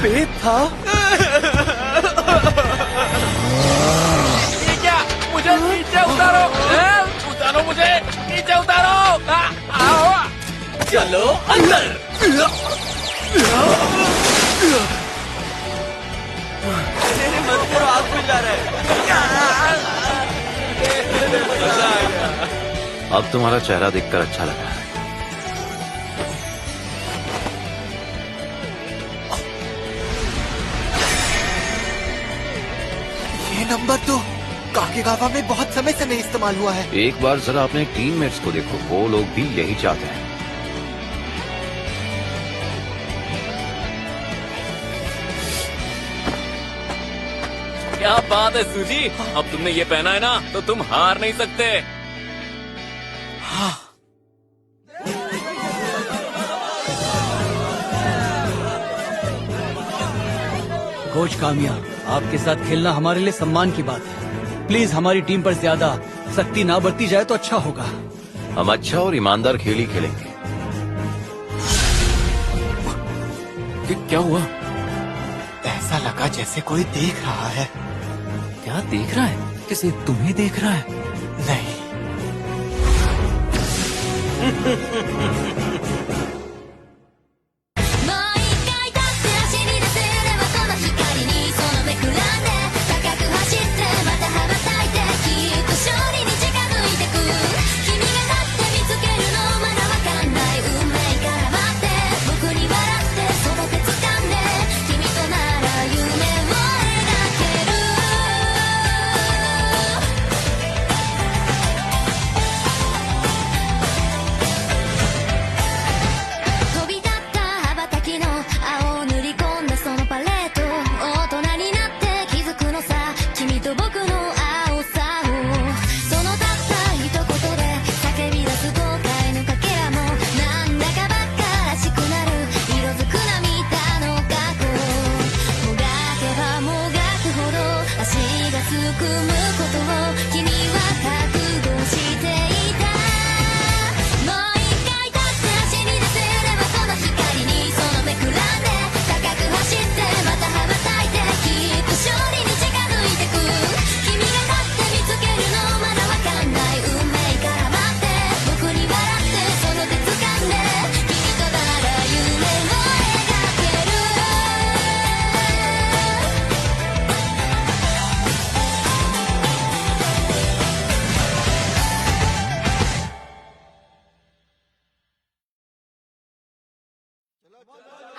भेद था। ये क्या? मुझे नीचे उतारो, उतारो मुझे, नीचे उतारो। चलो अंदर। मत करो, आग खुल जा रहा है। अब तुम्हारा चेहरा देखकर अच्छा लगा। ये नंबर तो काकेगावा में बहुत समय से नहीं इस्तेमाल हुआ है। एक बार जरा अपने टीममेट्स को देखो, वो लोग भी यही चाहते हैं। क्या बात है सूजी, अब तुमने ये पहना है ना तो तुम हार नहीं सकते। हाँ। कोच कामिया, आपके साथ खेलना हमारे लिए सम्मान की बात है। प्लीज हमारी टीम पर ज्यादा सख्ती ना बरती जाए तो अच्छा होगा। हम अच्छा और ईमानदार खेल ही खेलेंगे। क्या हुआ? ऐसा लगा जैसे कोई देख रहा है। क्या देख रहा है? किसे? तुम्हें देख रहा है? नहीं।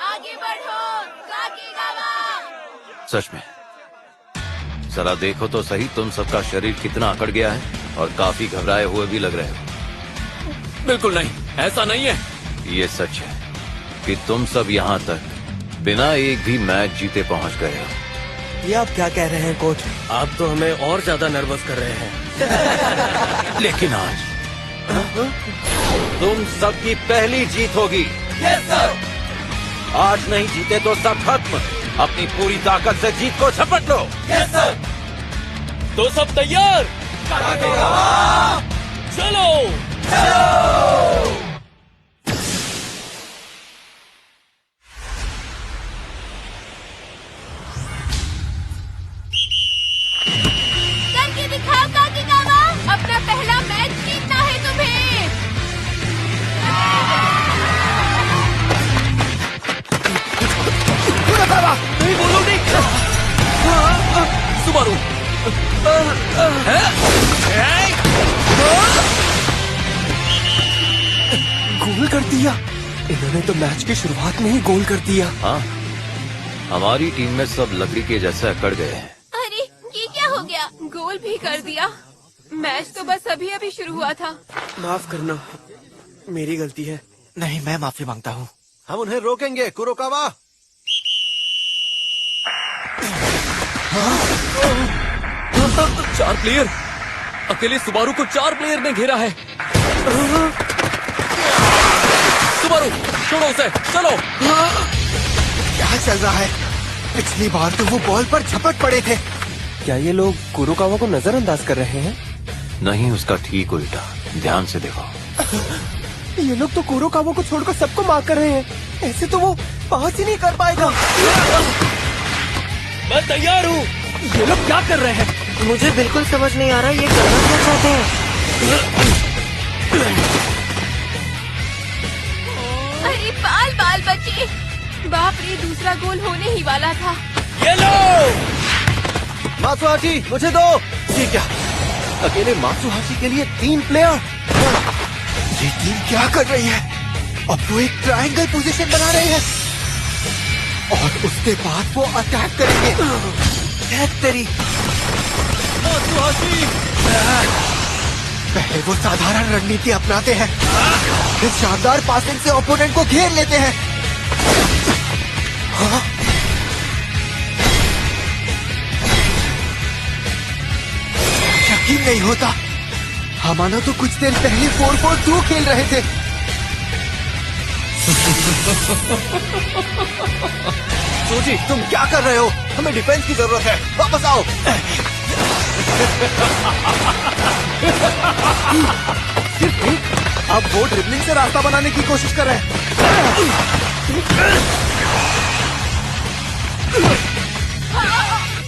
आगे बढ़ो, काकेगावा। सच में जरा देखो तो सही, तुम सबका शरीर कितना अकड़ गया है और काफी घबराए हुए भी लग रहे हो। बिल्कुल नहीं, ऐसा नहीं है। ये सच है कि तुम सब यहाँ तक बिना एक भी मैच जीते पहुँच गए हो। ये आप क्या कह रहे हैं कोच? आप तो हमें और ज्यादा नर्वस कर रहे हैं। लेकिन आज तुम सबकी पहली जीत होगी। आज नहीं जीते तो सब खत्म। अपनी पूरी ताकत से जीत को झपट लो। तो सब तैयार? चलो। करके दिखाओ काकेगावा, अपना पहला मैच जीतना है तुम्हें। नहीं बोलो, नहीं। सुबारू। गोल कर दिया। इन्होंने तो मैच की शुरुआत में ही गोल कर दिया। हाँ, हमारी टीम में सब लकड़ी के जैसे अकड़ गए हैं। अरे ये क्या हो गया? गोल भी कर दिया। मैच तो बस अभी अभी शुरू हुआ था। माफ करना, मेरी गलती है। नहीं, मैं माफी मांगता हूँ। हम उन्हें रोकेंगे, कुरोकावा। चार प्लेयर, अकेले सुबारू को 4 प्लेयर ने घेरा है। सुबारू, छोड़ो उसे, चलो। क्या चल रहा है? पिछली बार तो वो बॉल पर झपट पड़े थे। क्या ये लोग कुरोकावा को नजरअंदाज कर रहे हैं? नहीं, उसका ठीक उल्टा। ध्यान से देखो। ये लोग तो कुरोकावा को छोड़कर सबको मार कर रहे हैं। ऐसे तो वो पास ही नहीं कर पाएगा। मैं तैयार हूँ। ये लोग क्या कर रहे हैं? मुझे बिल्कुल समझ नहीं आ रहा ये करना क्या चाहते हैं। अरे बाल बाल बचे। बाप रे, दूसरा गोल होने ही वाला था। ये लो। मात्सुहाशी मुझे दो। ये क्या, अकेले मात्सुहाशी के लिए 3 प्लेयर? ये टीम क्या कर रही है? अब वो एक ट्रायंगल पोजीशन बना रहे हैं और उसके बाद वो अटैक करेंगे। तेरी पहले वो साधारण रणनीति अपनाते हैं, फिर शानदार पासिंग से ओपोनेंट को घेर लेते हैं। हाँ? यकीन नहीं होता, हमारा तो कुछ देर पहले 4-4-2 खेल रहे थे। सूजी, तुम क्या कर रहे हो? हमें डिफेंस की जरूरत है, वापस आओ। सिर्फ एक, अब वो ड्रिबलिंग से रास्ता बनाने की कोशिश कर रहे हैं।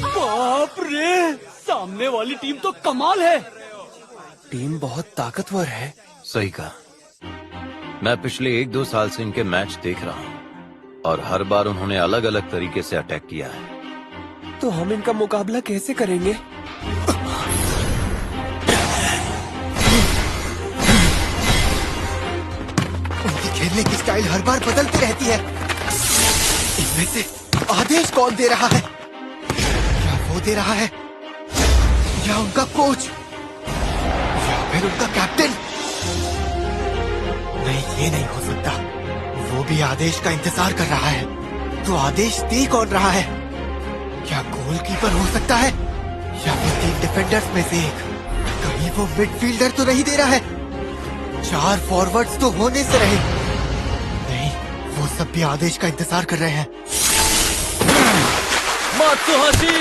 बाप रे, सामने वाली टीम तो कमाल है। टीम बहुत ताकतवर है। सही कहा। मैं पिछले 1-2 साल से इनके मैच देख रहा हूँ और हर बार उन्होंने अलग अलग तरीके से अटैक किया है। तो हम इनका मुकाबला कैसे करेंगे? उनकी खेलने की स्टाइल हर बार बदलती रहती है। इनमें से आदेश कौन दे रहा है? क्या वो दे रहा है, या उनका कोच, या फिर उनका कैप्टन? नहीं, ये नहीं हो सकता। वो भी आदेश का इंतजार कर रहा है, तो आदेश दे कौन रहा है? क्या गोलकीपर हो सकता है, या फिर 3 डिफेंडर्स में से एक? कहीं वो मिडफील्डर तो नहीं दे रहा है? 4 फॉरवर्ड्स तो होने से रहे। नहीं, वो सब भी आदेश का इंतजार कर रहे हैं। मात्सुहाशी,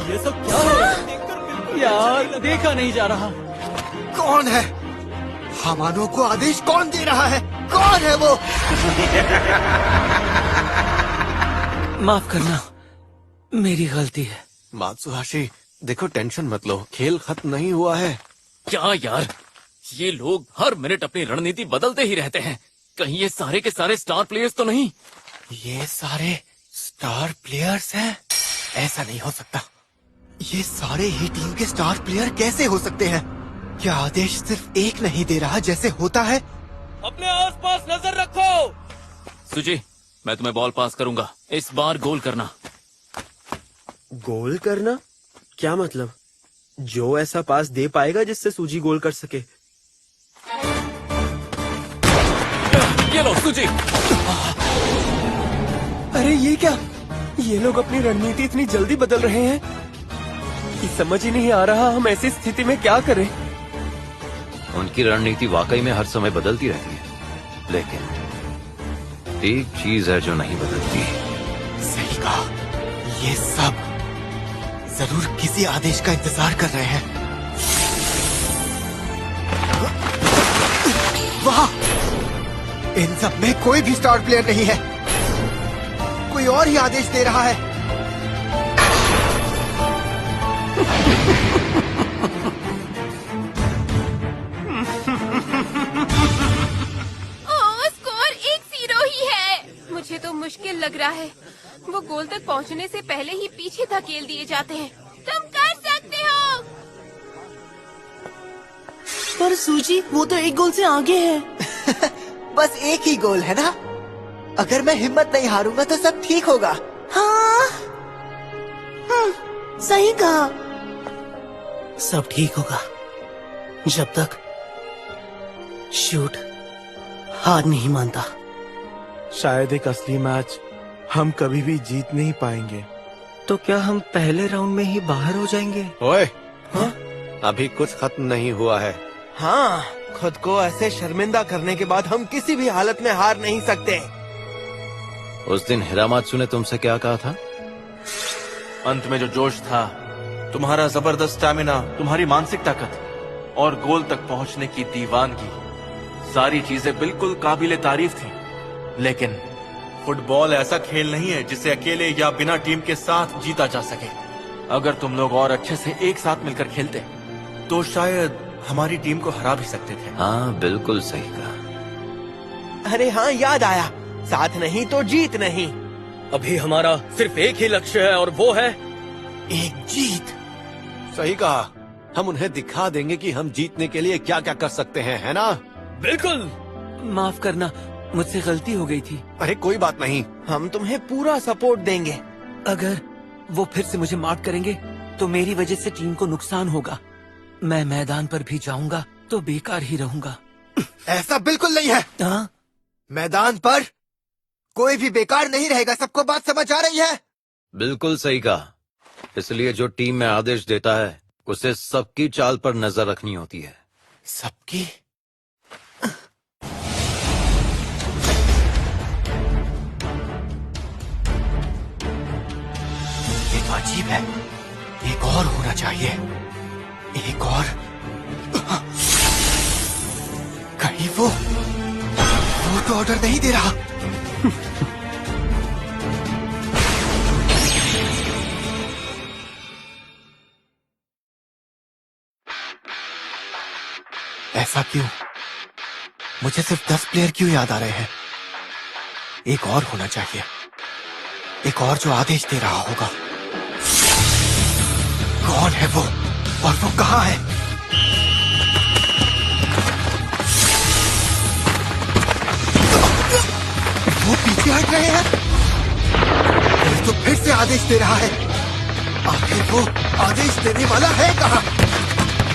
ये सब क्या है यार? देखा नहीं जा रहा। कौन है? हमानो को आदेश कौन दे रहा है? कौन है वो? माफ करना, मेरी गलती है। मात्सुहाशी, देखो टेंशन मत लो, खेल खत्म नहीं हुआ है। क्या यार, ये लोग हर मिनट अपनी रणनीति बदलते ही रहते हैं। कहीं ये सारे के सारे स्टार प्लेयर्स तो नहीं? ये सारे स्टार प्लेयर्स हैं? ऐसा नहीं हो सकता। ये सारे ही टीम के स्टार प्लेयर कैसे हो सकते हैं? क्या आदेश सिर्फ एक नहीं दे रहा जैसे होता है? अपने आसपास नजर रखो। सुजी, मैं तुम्हें बॉल पास करूंगा, इस बार गोल करना। गोल करना? क्या मतलब? जो ऐसा पास दे पाएगा जिससे सूजी गोल कर सके। ये लो सुजी। अरे ये क्या? ये लोग अपनी रणनीति इतनी जल्दी बदल रहे हैं कि समझ ही नहीं आ रहा हम ऐसी स्थिति में क्या करें। उनकी रणनीति वाकई में हर समय बदलती रहती है, लेकिन एक चीज है जो नहीं बदलती। सही कहा, ये सब जरूर किसी आदेश का इंतजार कर रहे हैं। वाह, इन सब में कोई भी स्टार प्लेयर नहीं है, कोई और ही आदेश दे रहा है। स्कोर 1-0 ही है। मुझे तो मुश्किल लग रहा है। वो गोल तक पहुंचने से पहले ही पीछे धकेल दिए जाते हैं। तुम कर सकते हो। पर सूजी, वो तो 1 गोल से आगे है। बस एक ही गोल है ना? अगर मैं हिम्मत नहीं हारूंगा तो सब ठीक होगा। हाँ, सही कहा। सब ठीक होगा जब तक शूट हार नहीं मानता। शायद एक असली मैच हम कभी भी जीत नहीं पाएंगे। तो क्या हम पहले राउंड में ही बाहर हो जाएंगे? ओए, हाँ? अभी कुछ खत्म नहीं हुआ है। हाँ, खुद को ऐसे शर्मिंदा करने के बाद हम किसी भी हालत में हार नहीं सकते। उस दिन हिरामात्सु ने तुमसे क्या कहा था? अंत में जो जोश था तुम्हारा जबरदस्त स्टैमिना, तुम्हारी मानसिक ताकत और गोल तक पहुंचने की दीवानगी, सारी चीजें बिल्कुल काबिले तारीफ थी। लेकिन फुटबॉल ऐसा खेल नहीं है जिसे अकेले या बिना टीम के साथ जीता जा सके। अगर तुम लोग और अच्छे से एक साथ मिलकर खेलते तो शायद हमारी टीम को हरा भी सकते थे। हाँ, बिल्कुल सही कहा। अरे हाँ, याद आया, साथ नहीं तो जीत नहीं। अभी हमारा सिर्फ एक ही लक्ष्य है और वो है एक जीत। सही कहा। हम उन्हें दिखा देंगे कि हम जीतने के लिए क्या क्या कर सकते हैं, है ना? बिल्कुल। माफ करना, मुझसे गलती हो गई थी। अरे कोई बात नहीं। हम तुम्हें पूरा सपोर्ट देंगे। अगर वो फिर से मुझे मार्क करेंगे तो मेरी वजह से टीम को नुकसान होगा। मैं मैदान पर भी जाऊंगा तो बेकार ही रहूंगा। ऐसा बिल्कुल नहीं है। हाँ? मैदान पर कोई भी बेकार नहीं रहेगा। सबको बात समझ आ रही है? बिल्कुल सही कहा। इसलिए जो टीम में आदेश देता है उसे सबकी चाल पर नजर रखनी होती है। सबकी? ये तो अजीब है। एक और होना चाहिए। एक और। कहीं वो तो ऑर्डर नहीं दे रहा। ऐसा क्यों? मुझे सिर्फ 10 प्लेयर क्यों याद आ रहे हैं? एक और होना चाहिए। एक और जो आदेश दे रहा होगा। कौन है वो और वो कहाँ है? वो पीछे हट रहे हैं। ये तो फिर से आदेश दे रहा है। आखिर वो आदेश देने वाला है कहाँ?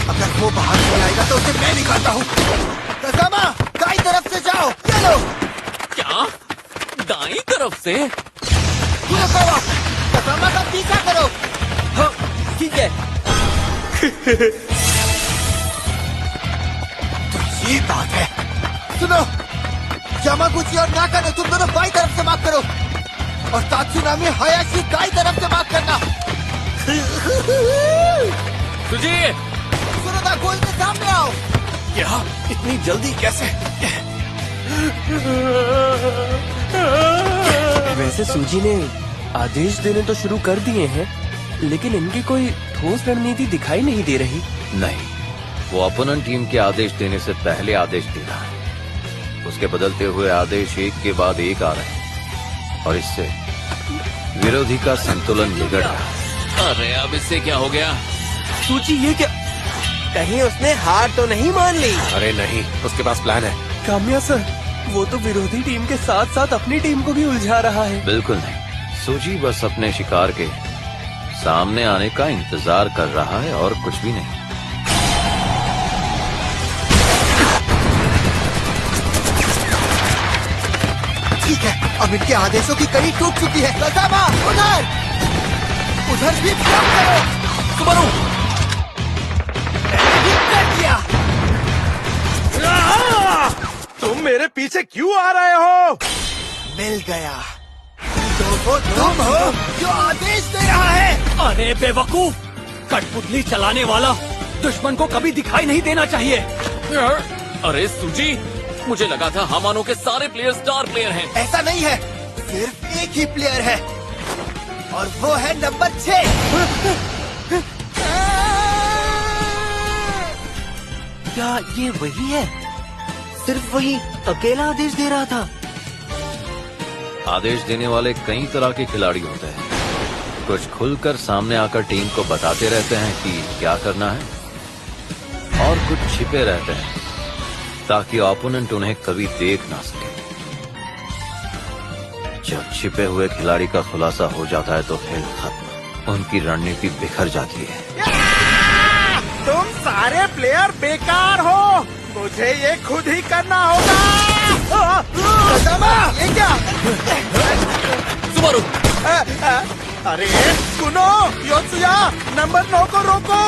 अगर वो बाहर नहीं आएगा तो उसे मैं निकालता हूँ। कसामा, दाईं तरफ से जाओ। चलो। क्या? दाईं तरफ से? कसामा का पीछा करो। हाँ, ठीक है। तो ये बात है। सुनो, यामागुची और नाकानो तुम दोनों बाईं तरफ से मार्क करो और तात्सुनामी हायाशी दाईं तरफ से मार्क करना। सुजी! सुनोदा, गोल के सामने आओ। क्या? इतनी जल्दी कैसे? वैसे सूजी ने आदेश देने तो शुरू कर दिए हैं, लेकिन इनकी कोई ठोस रणनीति दिखाई नहीं दे रही। नहीं, वो अपोनेंट टीम के आदेश देने से पहले आदेश दे रहा है। उसके बदलते हुए आदेश एक के बाद एक आ रहे हैं और इससे विरोधी का संतुलन बिगड़ रहा है। अरे अब इससे क्या हो गया? सूजी, ये क्या? कहीं उसने हार तो नहीं मान ली? अरे नहीं, उसके पास प्लान है। काम्या सर, वो तो विरोधी टीम के साथ साथ अपनी टीम को भी उलझा रहा है। बिल्कुल नहीं, सूजी बस अपने शिकार के सामने आने का इंतजार कर रहा है और कुछ भी नहीं। ठीक है, अब इनके आदेशों की कड़ी टूट चुकी है। कसामा, उधर भी ब्लॉक करो। सुबारू! कर दिया। तुम मेरे पीछे क्यों आ रहे हो? मिल गया। तो वो तुम हो जो आदेश दे रहा है। अरे बेवकूफ, कठपुतली चलाने वाला दुश्मन को कभी दिखाई नहीं देना चाहिए। अरे सुजी, मुझे लगा था हमानो के सारे प्लेयर स्टार प्लेयर हैं। ऐसा नहीं है, सिर्फ एक ही प्लेयर है और वो है नंबर 6। क्या ये वही है? सिर्फ वही अकेला आदेश दे रहा था? आदेश देने वाले कई तरह के खिलाड़ी होते हैं। कुछ खुलकर सामने आकर टीम को बताते रहते हैं कि क्या करना है और कुछ छिपे रहते हैं ताकि ओपोनेंट उन्हें कभी देख ना सके। जब छिपे हुए खिलाड़ी का खुलासा हो जाता है तो खेल खत्म, उनकी रणनीति बिखर जाती है। तुम सारे प्लेयर बेकार हो, मुझे ये खुद ही करना होगा। ये क्या? सुबारू! अरे सुनो, योत्सुया, नंबर 9 को रोको।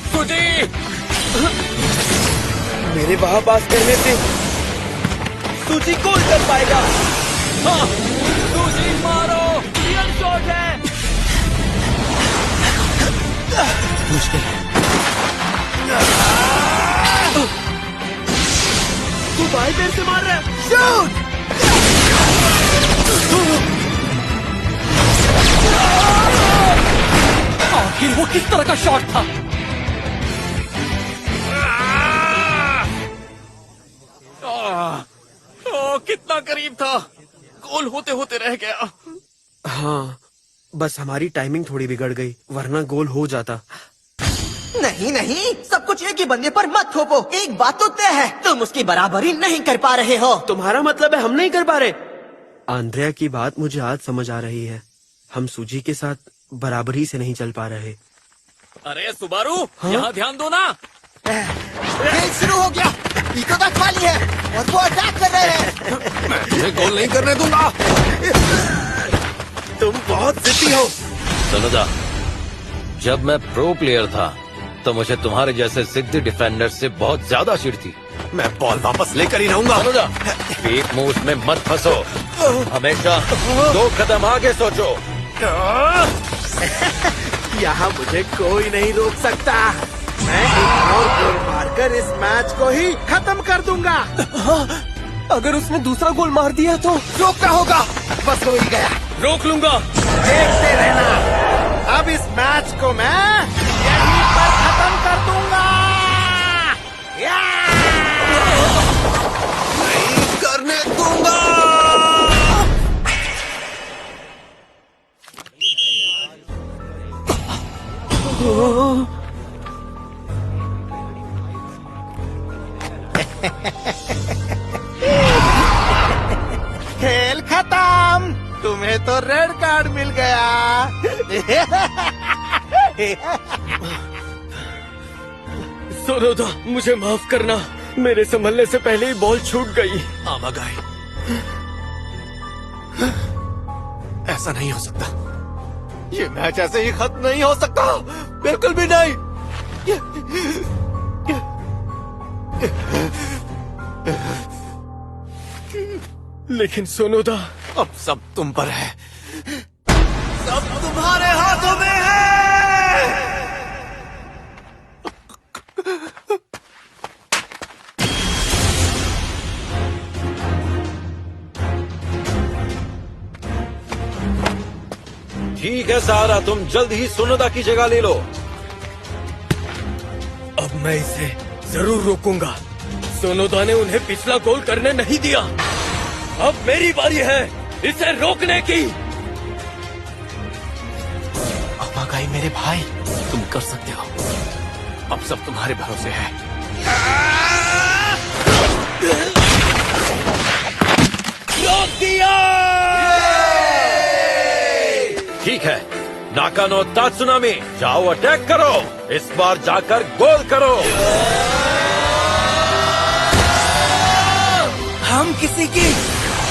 सुजी! मेरे वहाँ पास करने से सूजी गोल कर पाएगा। हाँ, सुजी मारो! रियल शॉट है! मुश्किल है। तू बाएं पैर से मार रहा है। शूट! आखिर वो किस तरह का शॉट था? कितना करीब था, गोल होते होते रह गया। हाँ, बस हमारी टाइमिंग थोड़ी बिगड़ गई, वरना गोल हो जाता। नहीं नहीं, सब कुछ एक ही बंदे पर मत थोपो। एक बात तो तय है, तुम उसकी बराबरी नहीं कर पा रहे हो। तुम्हारा मतलब है हम नहीं कर पा रहे? आंद्रिया की बात मुझे आज समझ आ रही है। हम सूजी के साथ बराबरी से नहीं चल पा रहे। अरे सुबारू, यहाँ ध्यान दो ना। खेल शुरू हो गया। इको तक खाली है और वो अटैक कर रहे हैं। मैं तुम्हें गोल नहीं करने दूंगा। तुम बहुत जिद्दी हो। सुनोदा, जब मैं प्रो प्लेयर था तो मुझे तुम्हारे जैसे जिद्दी डिफेंडर से बहुत ज्यादा चिढ़ थी। मैं बॉल वापस लेकर ही रहूंगा। सुनोदा, फेक मूव्स में मत फंसो। हमेशा 2 कदम आगे सोचो। यहाँ मुझे कोई नहीं रोक सकता। मैं एक और गोल मारकर इस मैच को ही खत्म कर दूंगा। अगर उसने दूसरा गोल मार दिया तो रोकना होगा। बस हो ही गया। रोक लूंगा। देखते रहना। अब इस मैच को मैं यहीं पर खत्म कर दूंगा। नहीं करने दूंगा। खेल खत्म। तुम्हें तो रेड कार्ड मिल गया। सोनोदा, मुझे माफ करना। मेरे संभलने से पहले ही बॉल छूट गई। आमागाई, ऐसा नहीं हो सकता। ये मैच ऐसे ही खत्म नहीं हो सकता, बिल्कुल भी नहीं। लेकिन सोनोदा, अब सब तुम पर है, सब तुम्हारे हाथों में है। ठीक है सहारा, तुम जल्द ही सुनोदा की जगह ले लो। अब मैं इसे जरूर रोकूंगा। सोनोदा ने उन्हें पिछला गोल करने नहीं दिया। अब मेरी बारी है इसे रोकने की। आमागाई मेरे भाई, तुम कर सकते हो। अब सब तुम्हारे भरोसे है। रोक दिया। ठीक है, नाकानो तात्सुनामी, जाओ अटैक करो। इस बार जाकर गोल करो। हम किसी की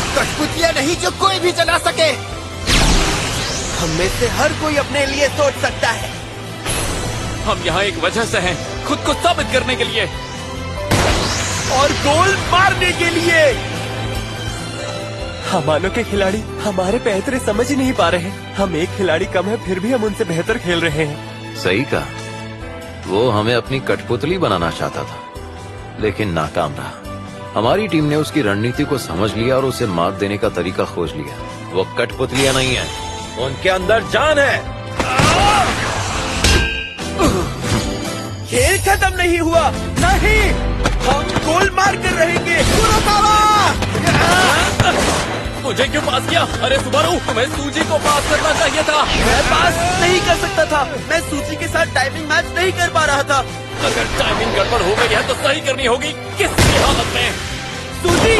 कठपुतलियां नहीं जो कोई भी चला सके। हम में से हर कोई अपने लिए सोच सकता है। हम यहाँ एक वजह से हैं, खुद को साबित करने के लिए और गोल मारने के लिए। हमानो के खिलाड़ी हमारे बेहतरी समझ ही नहीं पा रहे। हम एक खिलाड़ी कम है, फिर भी हम उनसे बेहतर खेल रहे हैं। सही कहा, वो हमें अपनी कठपुतली बनाना चाहता था, लेकिन नाकाम रहा। हमारी टीम ने उसकी रणनीति को समझ लिया और उसे मात देने का तरीका खोज लिया। वो कठपुतलियां नहीं है, उनके अंदर जान है। खेल खत्म नहीं हुआ। नहीं, हम गोल मार कर रहेंगे। मुझे क्यों पास किया? अरे सुबारू, तुम्हें सूजी को पास करना चाहिए था। मैं पास नहीं कर सकता था। मैं सूची के साथ टाइमिंग मैच नहीं कर पा रहा था। अगर टाइमिंग गड़बड़ हो गई है तो सही करनी होगी। किस हालत में? सूची,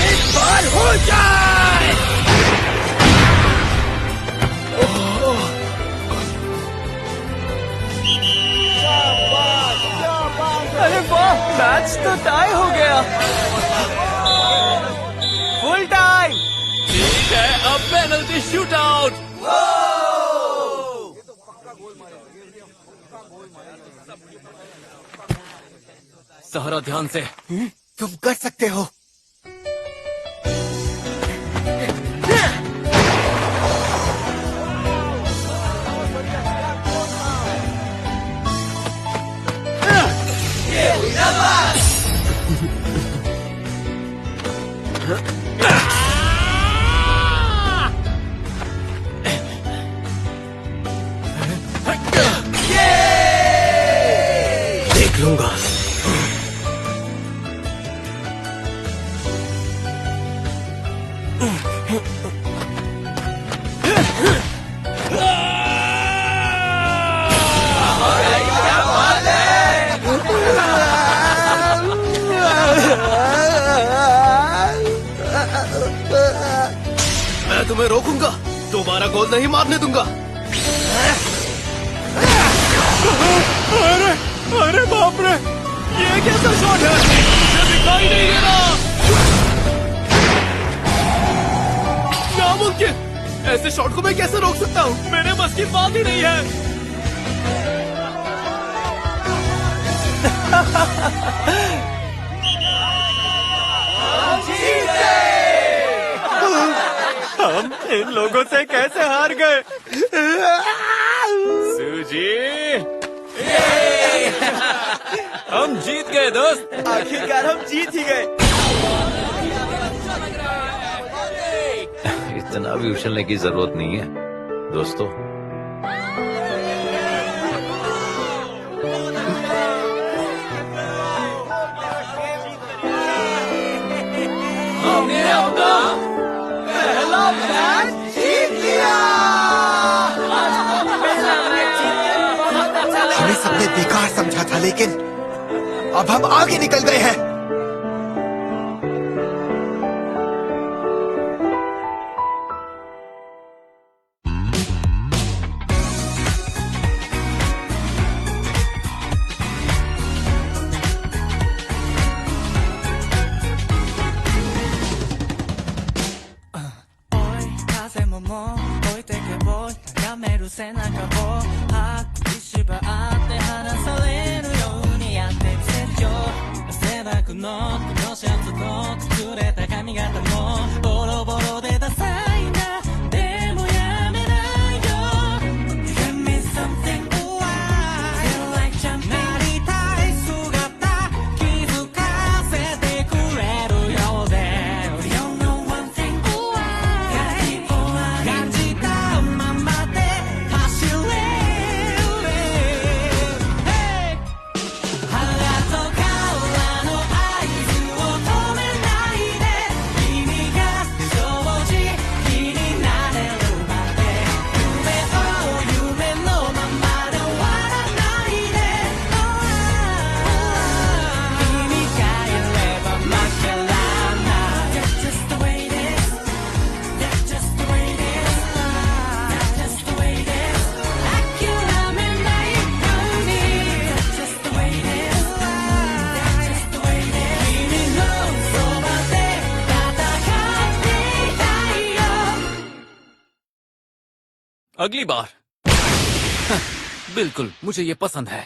एक बार हो जाए। अरे वाह, मैच तो टाई हो गया। Full time. ठीक है, अब पेनल्टी शूट आउट। सहारा, ध्यान से। तुम कर सकते हो। देख लूंगा। मैं तुम्हें रोकूंगा, दोबारा गोल नहीं मारने दूंगा। अरे अरे बाप रे, ये कैसा शॉट है? मुझे दिखाई नहीं दे रहा। नामुमकिन, ऐसे शॉट को मैं कैसे रोक सकता हूँ? मेरे बस की बात ही नहीं है। हम इन लोगों से कैसे हार गए? सूजी, हम जीत गए दोस्त। आखिरकार हम जीत ही गए। इतना भी उछलने की जरूरत नहीं है दोस्तों। हमने अपना पहला मैच जीत लिया। हमें सबने बेकार समझा था, लेकिन अब हम आगे निकल गए हैं। अगली बार बिल्कुल, मुझे ये पसंद है।